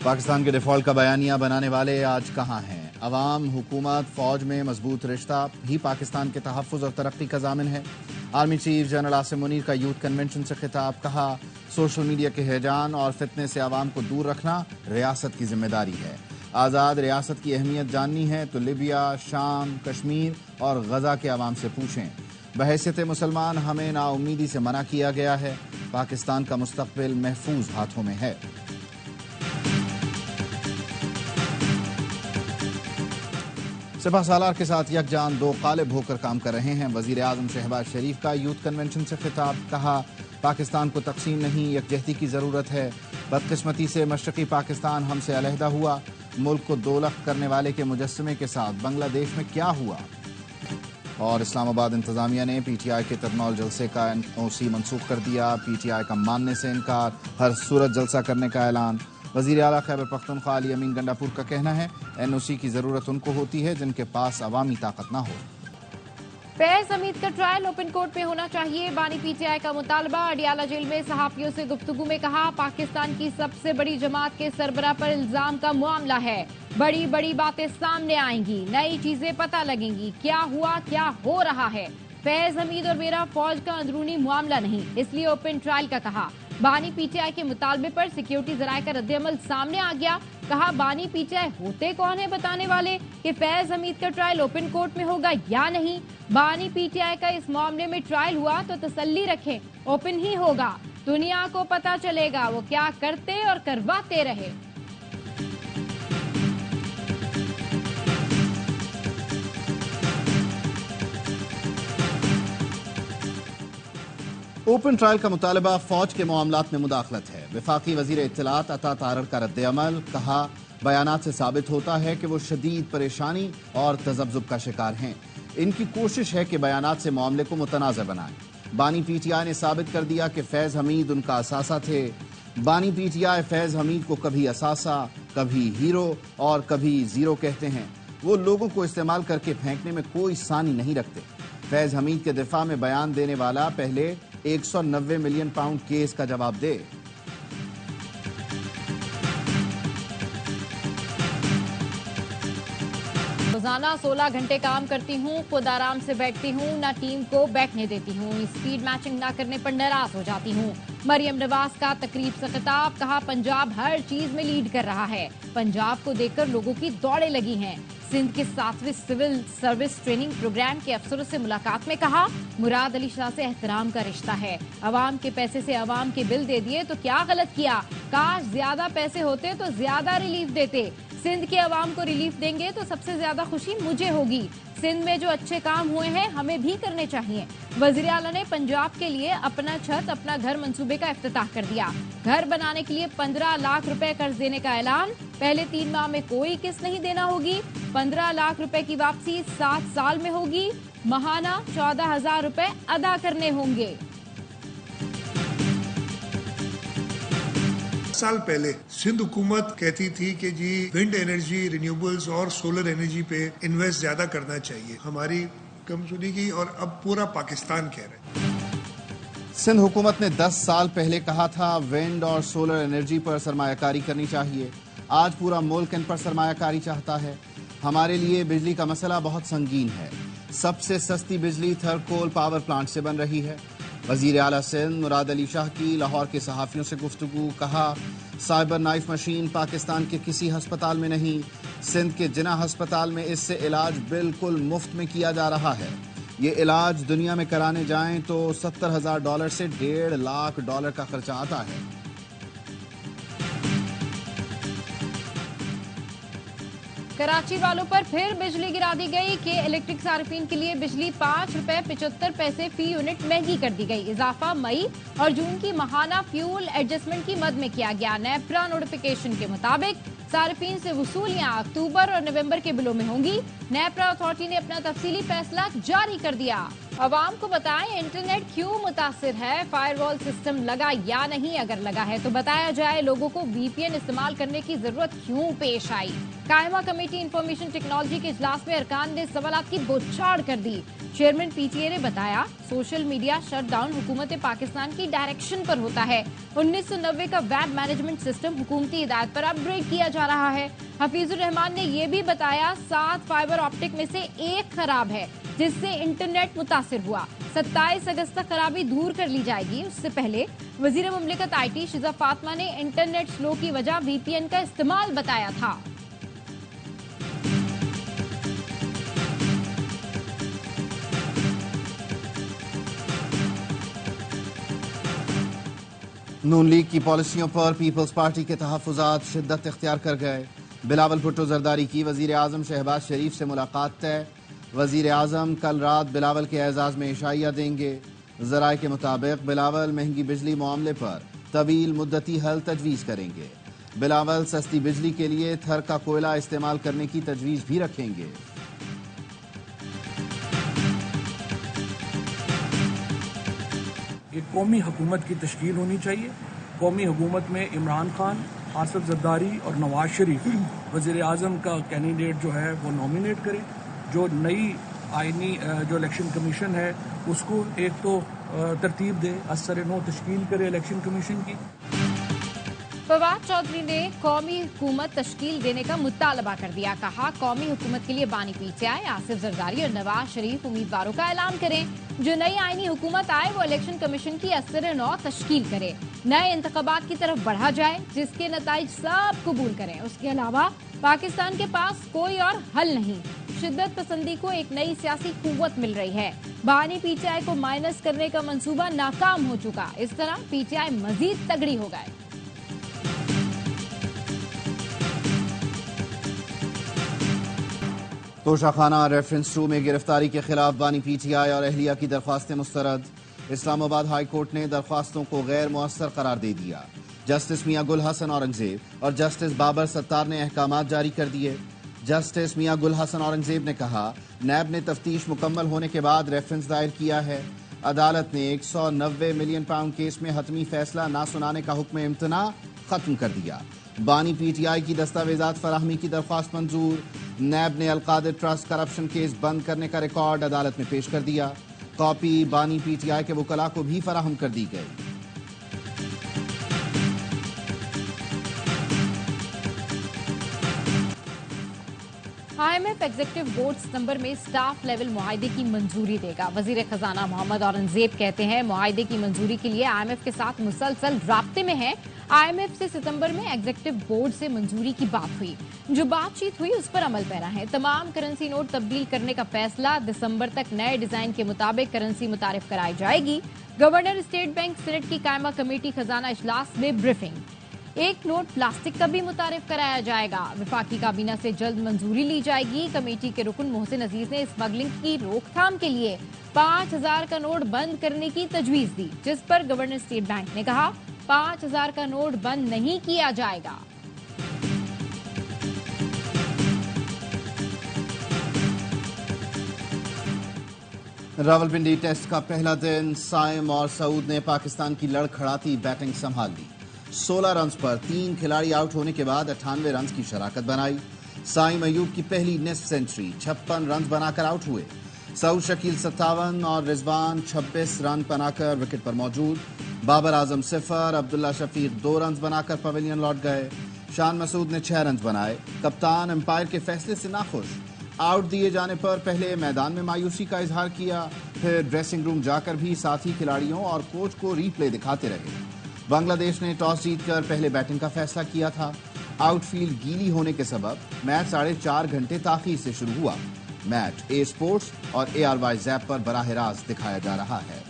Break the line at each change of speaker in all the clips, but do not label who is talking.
पाकिस्तान के डिफॉल्ट का बयानिया बनाने वाले आज कहां हैं? अवाम, हुकूमत, फौज में मजबूत रिश्ता ही पाकिस्तान के तहफ़्फ़ुज़ और तरक्की का ज़ामिन है। Army chief general Asim Munir का यूथ कन्वेंशन से खिताब। कहा, सोशल मीडिया के हैजान और फितने से अवाम को दूर रखना रियासत की जिम्मेदारी है। आज़ाद रियासत की अहमियत जाननी है तो लिबिया, शाम, कश्मीर और गजा के अवाम से पूछें। बहैसियत मुसलमान हमें नाउम्मीदी से मना किया गया है। पाकिस्तान का मुस्तक़बिल महफूज हाथों में है। सिपह सालार के साथ यकजान दो कालिब होकर काम कर रहे हैं। वजीर आजम शहबाज शरीफ का यूथ कन्वेंशन से खिताब। कहा, पाकिस्तान को तकसीम नहीं यकजहती की जरूरत है। बदकिस्मती से मशरकी पाकिस्तान हमसे अलहदा हुआ। मुल्क को दोलख करने वाले के मुजस्समे के साथ बांग्लादेश में क्या हुआ? और इस्लामाबाद इंतजामिया ने पीटीआई के तरनौल जलसे का एनओसी मनसूख कर दिया। पीटीआई का मानने से इनकार, हर सूरत जलसा करने का ऐलान। वजीर आला खैबर पख्तूनख्वा अली अमीन गंडापुर का कहना है, एनओसी की जरूरत उनको होती है जिनके पास अवामी ताकत ना हो।
फैज हमीद का ट्रायल ओपन कोर्ट में होना चाहिए, बानी पीटीआई का मुतालबा। अडियाला जेल में सहाफियों से गुफ्तगू में कहा, पाकिस्तान की सबसे बड़ी जमात के सरबराह पर इल्जाम का मामला है। बड़ी बड़ी बातें सामने आएंगी, नई चीजें पता लगेंगी, क्या हुआ क्या हो रहा है। फैज हमीद और मेरा फौज का अंदरूनी मामला नहीं, इसलिए ओपन ट्रायल का कहा। बानी पीटीआई के मुतालबे पर सिक्योरिटी जराये का रद्दअमल सामने आ गया। कहा, बानी पीटीआई होते कौन है बताने वाले कि फैज हमीद का ट्रायल ओपन कोर्ट में होगा या नहीं। बानी पीटीआई का इस मामले में ट्रायल हुआ तो तसल्ली रखें, ओपन ही होगा। दुनिया को पता चलेगा वो क्या करते और करवाते रहे।
ओपन ट्रायल का मुतालबा फौज के मामलात में मुदाखलत है। वफाकी वजीर इत्तलात अता तारड़ का रद्द-ए-अमल। कहा, बयानात से साबित होता है कि वो शदीद परेशानी और तजब्जुब का शिकार हैं। इनकी कोशिश है कि बयानात से मामले को मुतनाज़ बनाएं। बानी पीटीआई ने साबित कर दिया कि फैज हमीद उनका असासा थे। बानी पीटीआई फैज हमीद को कभी असासा, कभी हीरो और कभी जीरो कहते हैं। वो लोगों को इस्तेमाल करके फेंकने में कोई सानी नहीं रखते। फैज हमीद के दिफा में बयान देने वाला पहले 190 मिलियन पाउंड केस का जवाब दे।
रोजाना 16 घंटे काम करती हूँ, खुद आराम से बैठती हूँ, ना टीम को बैठने देती हूँ। स्पीड मैचिंग ना करने पर नाराज हो जाती हूँ। मरियम नवाज का तकरीब से खिताब। कहा, पंजाब हर चीज में लीड कर रहा है। पंजाब को देखकर लोगों की दौड़ें लगी हैं। सिंध के 7वें सिविल सर्विस ट्रेनिंग प्रोग्राम के अफसरों से मुलाकात में कहा, मुराद अली शाह से एहतराम का रिश्ता है। अवाम के पैसे से अवाम के बिल दे दिए तो क्या गलत किया। काश ज्यादा पैसे होते तो ज्यादा रिलीफ देते। सिंध के अवाम को रिलीफ देंगे तो सबसे ज्यादा खुशी मुझे होगी। सिंध में जो अच्छे काम हुए हैं हमें भी करने चाहिए। वजीर आला ने पंजाब के लिए अपना छत अपना घर मंसूबे का इफ्तिताह कर दिया। घर बनाने के लिए 15 लाख रुपए कर्ज देने का ऐलान। पहले 3 माह में कोई किस्त नहीं देना होगी। 15 लाख रुपए की वापसी 7 साल में होगी। महाना 14,000 रुपए अदा करने होंगे।
साल पहले सिंध हुकूमत कहती थी कि जी विंड एनर्जी, रिन्यूएबल्स और सोलर एनर्जी पे इन्वेस्ट ज्यादा करना चाहिए। हमारी कम सुनी गई और अब पूरा पाकिस्तान कह रहे हैं।
सिंध हुकूमत ने 10 साल पहले कहा था विंड और सोलर एनर्जी पर सरमायाकारी करनी चाहिए। आज पूरा मुल्क इन पर सरमायाकारी चाहता है। हमारे लिए बिजली का मसला बहुत संगीन है। सबसे सस्ती बिजली थर्कोल पावर प्लांट से बन रही है। वजीर आला सिंध मुराद अली शाह की लाहौर के सहाफियों से गुफ्तगू। कहा, साइबर नाइफ मशीन पाकिस्तान के किसी अस्पताल में नहीं, सिंध के जिना अस्पताल में इससे इलाज बिल्कुल मुफ्त में किया जा रहा है। ये इलाज दुनिया में कराने जाएं तो $70,000 से $1.5 लाख का खर्चा आता है।
कराची वालों पर फिर बिजली गिरा दी गई कि इलेक्ट्रिक सार्फिन के लिए बिजली ₹5.75 फी यूनिट महंगी कर दी गई। इजाफा मई और जून की माहाना फ्यूल एडजस्टमेंट की मद में किया गया। नेपरा नोटिफिकेशन के मुताबिक सार्फिन से वसूलियां अक्टूबर और नवंबर के बिलों में होंगी। नेपरा अथॉरिटी ने अपना तफसीली फैसला जारी कर दिया। अवाम को बताएं इंटरनेट क्यों मुतासिर है, फायरवॉल सिस्टम लगा या नहीं, अगर लगा है तो बताया जाए। लोगों को VPN इस्तेमाल करने की जरूरत क्यों पेश आई। कायमा कमेटी इंफॉर्मेशन टेक्नोलॉजी के इजलास में अरकान ने सवालात की बौछार कर दी। चेयरमैन PTA ने बताया, सोशल मीडिया शटडाउन हुकूमत पाकिस्तान की डायरेक्शन पर होता है। 1990 का वेब मैनेजमेंट सिस्टम हुकूमती हिदायत पर अपग्रेड किया जा रहा है। हफीजुर रहमान ने यह भी बताया 7 फाइबर ऑप्टिक में से 1 खराब है, जिससे इंटरनेट मुतासिर हुआ। 27 अगस्त तक खराबी दूर कर ली जाएगी। उससे पहले वजीर मुमलिकत IT शिजा फातिमा ने इंटरनेट स्लो की वजह VPN का इस्तेमाल बताया था।
नून लीग की पॉलिसियों पर पीपल्स पार्टी के तहफ्फुज़ात शिद्दत इख्तियार कर गए। बिलावल भुट्टो जरदारी की वजीर आजम शहबाज शरीफ से मुलाकात तय। वजीर आजम कल रात बिलावल के एजाज में इशाइया देंगे। जराए के मुताबिक बिलावल महंगी बिजली मामले पर तवील मुद्दती हल तजवीज़ करेंगे। बिलावल सस्ती बिजली के लिए थर का कोयला इस्तेमाल करने की तजवीज़ भी रखेंगे।
एक कौमी हुकूमत की तश्कील होनी चाहिए। कौमी हुकूमत में इमरान खान, आसिफ जरदारी और नवाज शरीफ वज़ीर आज़म का कैंडिडेट जो है वो नॉमिनेट करें। जो नई आइनी जो इलेक्शन कमीशन है उसको एक तो तरतीब दे, असर नो तश्कील करे इलेक्शन कमीशन की।
फवाद चौधरी ने कौमी हुकूमत तश्कील देने का मुतालबा कर दिया। कहा, कौमी हुकूमत के लिए बानी PTI, आसिफ जरदारी और नवाज शरीफ उम्मीदवारों का ऐलान करें। जो नई आईनी हुकूमत आए वो इलेक्शन कमीशन की असर नौ तश्कील करे, नए इंतखाबात की तरफ बढ़ा जाए जिसके नताइज सब कबूल करें। उसके अलावा पाकिस्तान के पास कोई और हल नहीं। शिद्दत पसंदी को एक नई सियासी कुव्वत मिल रही है। बानी PTI को माइनस करने का मंसूबा नाकाम हो चुका। इस तरह PTI मजीद तगड़ी हो गए।
तोशाखाना रेफरेंस 2 में गिरफ्तारी के खिलाफ बानी PTI और अहलिया की दरख्वास्तें मुस्तरद। इस्लामाबाद हाई कोर्ट ने दरख्वास्तों को गैर मुअस्सर करार दे दिया। जस्टिस मियां गुल हसन औरंगजेब और जस्टिस बाबर सत्तार ने अहकामात जारी कर दिए। जस्टिस मियां गुल हसन औरंगजेब ने कहा, नैब ने तफ्तीश मुकम्मल होने के बाद रेफरेंस दायर किया है। अदालत ने 190 मिलियन पाउंड केस में हतमी फैसला ना सुनाने का हुक्म इम्तना खत्म कर दिया। बानी PTI की दस्तावेजात फराहमी की दरख्वास्त मंजूर। नैब ने अलकादिर ट्रस्ट करप्शन केस बंद करने का रिकॉर्ड अदालत में पेश कर दिया। कॉपी बानी PTI के वकला को भी फराहम कर दी गई।
IMF एग्जीक्यूटिव बोर्ड सितंबर में स्टाफ लेवल मुआहदे की मंजूरी देगा। वजीर खजाना मोहम्मद औरंगजेब कहते हैं, मुआहदे की मंजूरी के लिए IMF के साथ मुसलसल राब्ते में है। IMF से सितंबर में एग्जीक्यूटिव बोर्ड से मंजूरी की बात हुई। जो बातचीत हुई उस पर अमल पैरा है। तमाम करेंसी नोट तब्दील करने का फैसला दिसंबर तक नए डिजाइन के मुताबिक करेंसी मुतारिफ कराई जाएगी। गवर्नर स्टेट बैंक सीनेट की कायमा कमेटी खजाना इजलास में ब्रीफिंग। एक नोट प्लास्टिक का भी मुतारिफ कराया जाएगा। विफाकी काबीना से जल्द मंजूरी ली जाएगी। कमेटी के रुकन मोहसिन अजीज ने स्मगलिंग की रोकथाम के लिए 5000 का नोट बंद करने की तजवीज दी, जिस पर गवर्नर स्टेट बैंक ने कहा 5000 का नोट बंद नहीं किया जाएगा।
रावलपिंडी टेस्ट का पहला दिन साइम और सऊद ने पाकिस्तान की लड़खड़ाती बैटिंग संभाल ली। 16 रन्स पर 3 खिलाड़ी आउट होने के बाद 98 रन्स की शराकत बनाई। साइम अयूब की पहली निस्फ सेंचुरी 56 रन्स बनाकर आउट हुए। सऊद शकील 57 और रिजवान 26 रन बनाकर विकेट पर मौजूद। बाबर आजम 0, अब्दुल्ला शफीक 2 रन्स बनाकर पवेलियन लौट गए। शान मसूद ने 6 रन्स बनाए। कप्तान अंपायर के फैसले से नाखुश। आउट दिए जाने पर पहले मैदान में मायूसी का इजहार किया, फिर ड्रेसिंग रूम जाकर भी साथी खिलाड़ियों और कोच को रीप्ले दिखाते रहे। बांग्लादेश ने टॉस जीतकर पहले बैटिंग का फैसला किया था। आउटफील्ड गीली होने के सबब मैच 4.5 घंटे ताखीर से शुरू हुआ। मैच ए स्पोर्ट्स और ARY ज़ैप पर बराह रास्त दिखाया जा रहा है।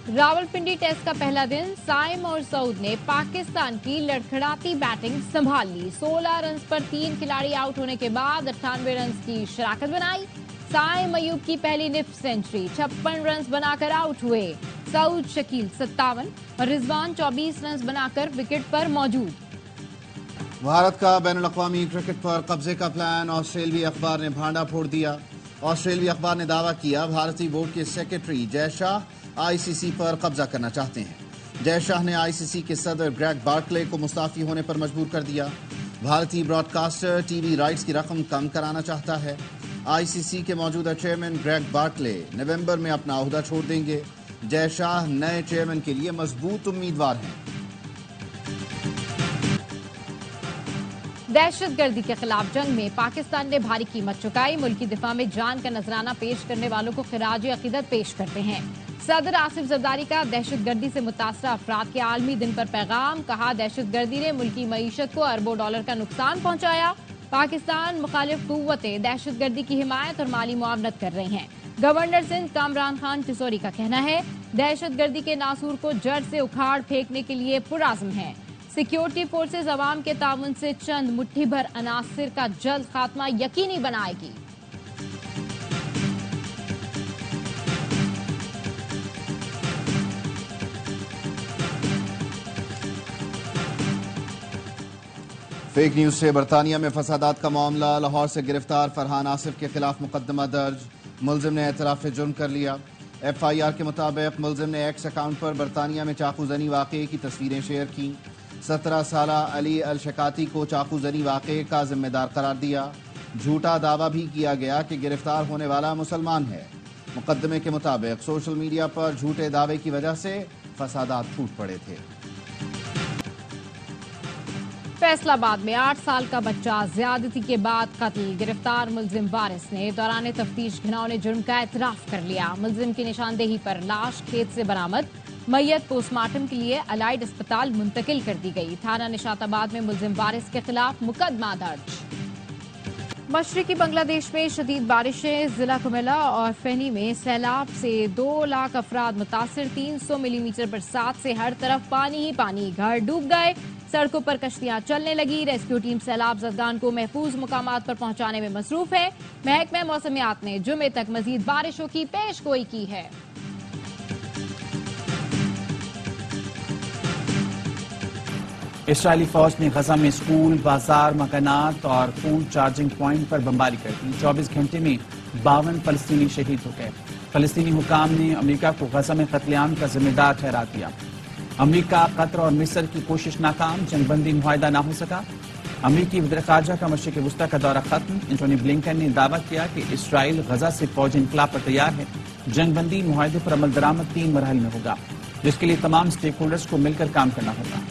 रावलपिंडी टेस्ट का पहला दिन साइम और सऊद ने पाकिस्तान की लड़खड़ाती बैटिंग संभाल ली। 16 रन पर 3 खिलाड़ी आउट होने के बाद 98 रन की शराकत बनाई। साइम अयूब की पहली निफ्ट सेंचुरी 56 रन बनाकर आउट हुए। सऊद शकील 57 और रिजवान 24 रन बनाकर विकेट पर मौजूद।
भारत का बैनुल-अक़वामी क्रिकेट पर कब्जे का प्लान ऑस्ट्रेलियाई अखबार ने भांडा फोड़ दिया। ऑस्ट्रेलियाई अखबार ने दावा किया, भारतीय बोर्ड के सेक्रेटरी जय शाह ICC पर कब्जा करना चाहते हैं। जय शाह ने ICC के सदर ग्रेग बार्कले को मुस्ताफी होने पर मजबूर कर दिया। भारतीय ब्रॉडकास्टर TV राइट्स की रकम कम कराना चाहता है। ICC के मौजूदा चेयरमैन ग्रेग बार्कले नवंबर में अपना ओहदा छोड़ देंगे। जय शाह नए चेयरमैन के लिए मजबूत उम्मीदवार हैं।
दहशतगर्दी के खिलाफ जंग में पाकिस्तान ने भारी कीमत चुकाई। मुल्की दिफा में जान का नजराना पेश करने वालों को खिराज अकीदत पेश करते हैं। सदर आसिफ जरदारी का दहशतगर्दी से मुतासरा अफराद के आलमी दिन पर पैगाम। कहा, दहशतगर्दी ने मुल्की मईशत को अरबों डॉलर का नुकसान पहुंचाया। पाकिस्तान मुखालिफ कुव्वतें दहशतगर्दी की हिमायत और माली मुआवनत कर रही हैं। गवर्नर सिंध कामरान खान टिसोरी का कहना है, दहशतगर्दी के नासूर को जड़ से उखाड़ फेंकने के लिए पुरआज़्म है। सिक्योरिटी फोर्सेज अवाम के ताउन से चंद मुट्ठी भर अनासिर का जल्द खात्मा यकीनी बनाएगी।
फेक न्यूज से बरतानिया में फसादात का मामला। लाहौर से गिरफ्तार फरहान आसिफ के खिलाफ मुकदमा दर्ज। मुलजिम ने एतराफ जुर्म कर लिया। FIR के मुताबिक मुलजिम ने एक्स अकाउंट पर बरतानिया में चाकू जनी वाक़े की तस्वीरें शेयर की। 17 साला अली अल शकाती को चाकू जनी वाक़े का जिम्मेदार करार दिया। झूठा दावा भी किया गया कि गिरफ्तार होने वाला मुसलमान है। मुकदमे के मुताबिक सोशल मीडिया पर झूठे दावे की वजह से फसादात फूट पड़े थे।
फैसलाबाद में 8 साल का बच्चा ज्यादती के बाद कत्ल। गिरफ्तार मुलजिम वारिस ने दौरान तफ्तीश घिनौने जुर्म का एतराफ कर लिया। मुलजिम की निशानदेही पर लाश खेत से बरामद। मैयत पोस्टमार्टम के लिए अलाइड अस्पताल मुंतकिल कर दी गई। थाना निशाताबाद में मुलजिम वारिस के खिलाफ मुकदमा दर्ज। मशरकी बांग्लादेश में शदीद बारिशें। जिला कुमिल्ला और फेनी में सैलाब से 2 लाख अफराद मुतासिर। 300 मिलीमीटर बरसात से हर तरफ पानी ही पानी। घर डूब गए। सड़कों पर कश्तियां चलने लगी। रेस्क्यू टीम सैलाब ज़दगान को महफूज मुकामात पर पहुंचाने में मसरूफ है। महकमा मौसमियात ने जुमे तक मजीद बारिशों की पेशगोई की है।
इस्राएली फौज ने गजा में स्कूल, बाजार, मकानात और फोन चार्जिंग पॉइंट पर बमबारी कर दी। 24 घंटे में 52 फलस्तीनी शहीद हो गए। फलस्तीनी हुकाम ने अमेरिका को गजा में कत्लेआम का जिम्मेदार ठहरा दिया। अमेरिका, कतर और मिस्र की कोशिश नाकाम। जंगबंदी मुआहिदा ना हो सका। अमेरिकी वज़ीर ख़ारजा का मशरिक़ वुस्ता का दौरा खत्म। एंटोनी ब्लिंकन ने दावा किया कि इसराइल गजा से फौजी इनकलाब पर तैयार है। जंगबंदी मुआहिदे पर अमल दरामद 3 मरहल में होगा, जिसके लिए तमाम स्टेक होल्डर्स को मिलकर काम करना होगा।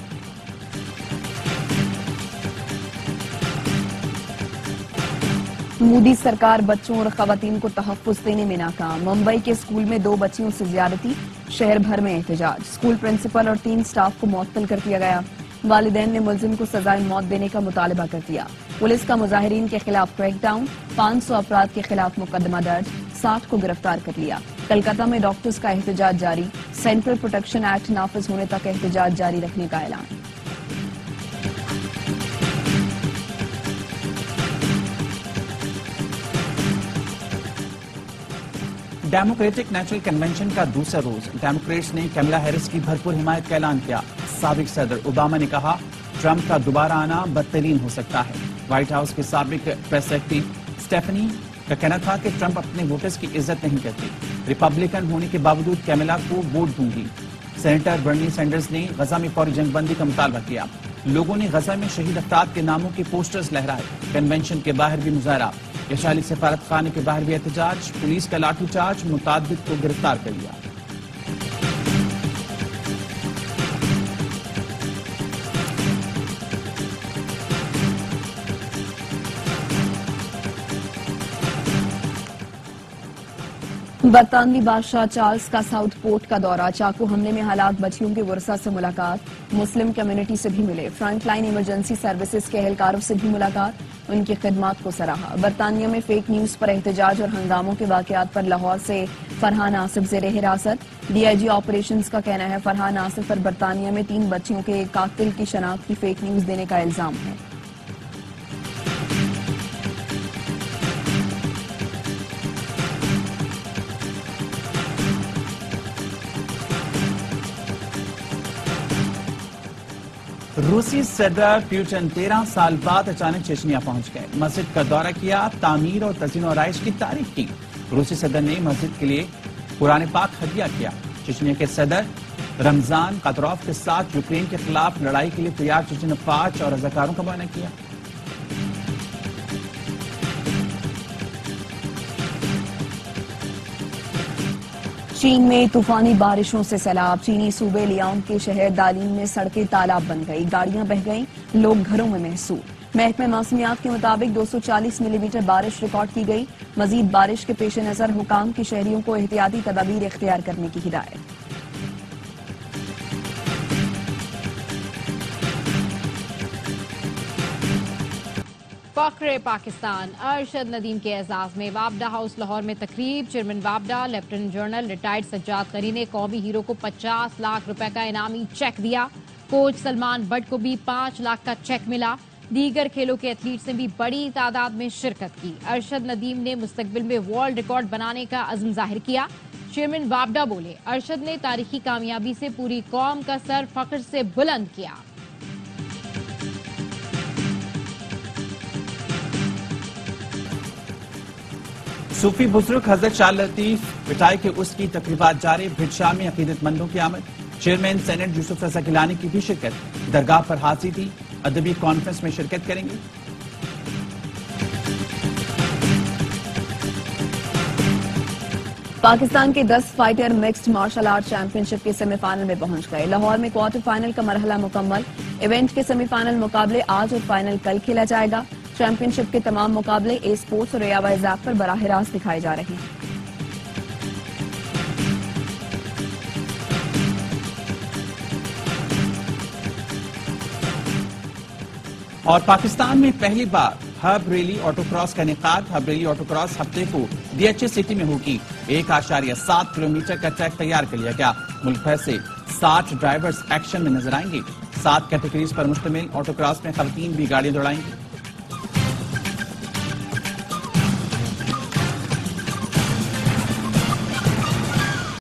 मोदी सरकार बच्चों और खवातीन को तहफ्फुज़ देने में नाकाम। मुंबई के स्कूल में 2 बच्चियों से ज्यादती। शहर भर में एहतजाज। स्कूल प्रिंसिपल और 3 स्टाफ को मुअत्तल कर दिया गया। वालिदैन ने मुलजिम को सजाए मौत देने का मुतालबा कर दिया। पुलिस का मुजाहिरीन के खिलाफ क्रैकडाउन। 500 अफराद के खिलाफ मुकदमा दर्ज। 60 को गिरफ्तार कर लिया। कलकत्ता में डॉक्टर्स का एहतजाज जारी। सेंट्रल प्रोटेक्शन एक्ट नाफिज होने तक एहतजाज जारी रखने का ऐलान।
डेमोक्रेटिक नेशनल कन्वेंशन का दूसरा रोज डेमोक्रेट्स ने कमला हैरिस की भरपूर हिमायत का ऐलान किया। साबिक सदर ओबामा ने कहा, ट्रंप का दोबारा आना बदतरीन हो सकता है। व्हाइट हाउस के साबिक प्रेस सेक्रेटरी स्टेफनी का कहना था कि ट्रंप अपने वोटर्स की इज्जत नहीं करते। रिपब्लिकन होने के बावजूद कमला को वोट दूंगी। सेनेटर बर्नी सैंडर्स ने गजा में फौरी जंगबंदी का मुतालबा किया। लोगों ने गजा में शहीद अफराद के नामों के पोस्टर्स लहराए। कन्वेंशन के बाहर भी मुजाहरा। इसराइली सफारत खाने के बाहर भी एहतजाज। पुलिस का लाठीचार्ज। मुतादिद को गिरफ्तार कर लिया।
बरतानवी बादशाह चार्ल्स का साउथ पोर्ट का दौरा। चाकू हमले में हलाक बच्चियों के वर्सा से मुलाकात। मुस्लिम कम्युनिटी से भी मिले। फ्रंटलाइन इमरजेंसी सर्विसेज के एहलकारों से भी मुलाकात। उनकी खिदमात को सराहा। बरतानिया में फेक न्यूज पर एहतजाज और हंगामों के वाकयात पर लाहौर से फरहान आसिफ जेर हिरासत। DIG ऑपरेशंस का कहना है, फरहान आसिफ पर बरतानिया में 3 बच्चियों के कातिल की शनाख्त की फेक न्यूज देने का इल्जाम है।
रूसी सदर पुतिन 13 साल बाद अचानक चेचनिया पहुंच गए। मस्जिद का दौरा किया। तामीर और तज़ीन और आराइश की तारीफ की। रूसी सदर ने मस्जिद के लिए कुरान पाक हदिया किया। चेचनिया के सदर रमजान कादरोव के साथ यूक्रेन के खिलाफ लड़ाई के लिए तैयार चेचन फौज और रजाकारों का बयान किया।
चीन में तूफानी बारिशों से सैलाब। चीनी सूबे लियांग के शहर दालिन में सड़कें तालाब बन गई। गाड़ियां बह गईं। लोग घरों में महसूर। महकमे मौसमियात के मुताबिक 240 मिलीमीटर बारिश रिकॉर्ड की गई। मजीद बारिश के पेश नजर हुकाम की शहरियों को एहतियाती तदाबीर इख्तियार करने की हिदायत।
फख्रे पाकिस्तान अरशद नदीम के एजाज में वापडा हाउस लाहौर में तकरीब। चेयरमैन वापडा लेफ्टिनेंट जनरल रिटायर्ड सज्जाद करी ने कौमी हीरो को 50 लाख रुपए का इनामी चेक दिया। कोच सलमान बट को भी 5 लाख का चेक मिला। दीगर खेलों के एथलीट्स ने भी बड़ी तादाद में शिरकत की। अरशद नदीम ने मुस्तकबिल में वर्ल्ड रिकॉर्ड बनाने का अज़्म जाहिर किया। चेयरमैन वापडा बोले, अरशद ने तारीखी कामयाबी से पूरी कौम का सर फख्र से बुलंद किया।
सूफी बुजुर्ग हजरत शाह लतीफ पिटाई के उसकी तकरीबात जारी। भिटशाह में अकीदतमंदों की आमद। चेयरमैन सेनेट यूसुफ रजा गिलानी की भी शिरकत। दरगाह पर हाजिरी दी। अदबी कॉन्फ्रेंस में शिरकत करेंगे।
पाकिस्तान के 10 fighter mixed martial art championship के सेमीफाइनल में पहुंच गए। लाहौर में क्वार्टर फाइनल का मरहला मुकम्मल। इवेंट के सेमीफाइनल मुकाबले आज और फाइनल कल खेला जाएगा। चैंपियनशिप के तमाम मुकाबले ए स्पोर्ट्स और एआवाइज ऐप पर बराह रास्त दिखाए जा रहे हैं।
और पाकिस्तान में पहली बार हब रैली ऑटोक्रॉस का इनेकाद। हब रैली ऑटोक्रॉस हफ्ते को डीएचए सिटी में होगी। 1.7 किलोमीटर का ट्रैक तैयार कर लिया गया। मुल्क भर से 60 ड्राइवर्स एक्शन में नजर आएंगे। 7 कैटेगरीज पर मुश्तमिल ऑटोक्रॉस में खवातीन भी गाड़ियां दौड़ाएंगी।